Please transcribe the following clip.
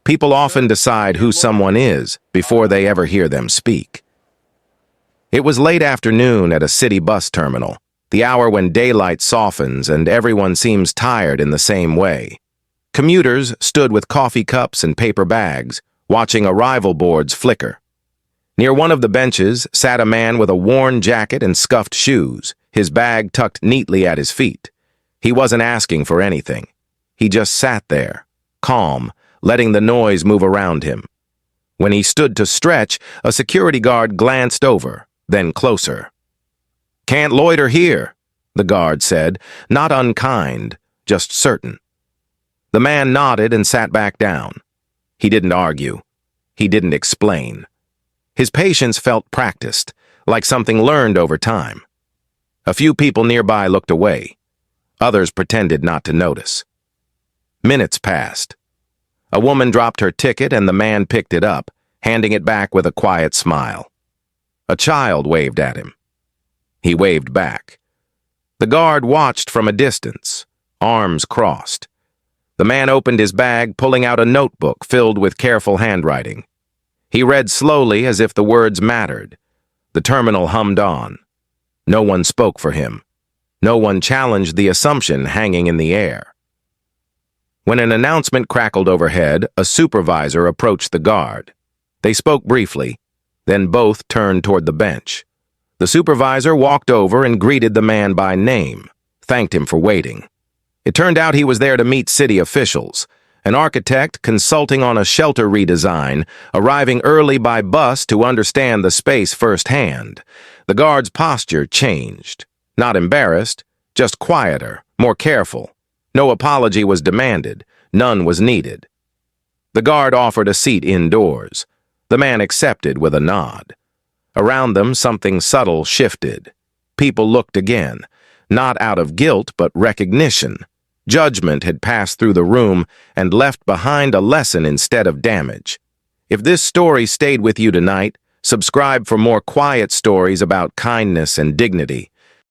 People often decide who someone is before they ever hear them speak. It was late afternoon at a city bus terminal, the hour when daylight softens and everyone seems tired in the same way. Commuters stood with coffee cups and paper bags, watching arrival boards flicker. Near one of the benches sat a man with a worn jacket and scuffed shoes, his bag tucked neatly at his feet. He wasn't asking for anything. He just sat there, calm, letting the noise move around him. When he stood to stretch, a security guard glanced over, then closer. "Can't loiter here," the guard said, not unkind, just certain. The man nodded and sat back down. He didn't argue. He didn't explain. His patience felt practiced, like something learned over time. A few people nearby looked away. Others pretended not to notice. Minutes passed. A woman dropped her ticket and the man picked it up, handing it back with a quiet smile. A child waved at him. He waved back. The guard watched from a distance, arms crossed. The man opened his bag, pulling out a notebook filled with careful handwriting. He read slowly as if the words mattered. The terminal hummed on. No one spoke for him. No one challenged the assumption hanging in the air. When an announcement crackled overhead, a supervisor approached the guard. They spoke briefly, then both turned toward the bench. The supervisor walked over and greeted the man by name, thanked him for waiting. It turned out he was there to meet city officials, an architect consulting on a shelter redesign, arriving early by bus to understand the space firsthand. The guard's posture changed. Not embarrassed, just quieter, more careful. No apology was demanded. None was needed. The guard offered a seat indoors. The man accepted with a nod. Around them, something subtle shifted. People looked again, not out of guilt but recognition. Judgment had passed through the room and left behind a lesson instead of damage. If this story stayed with you tonight, subscribe for more quiet stories about kindness and dignity.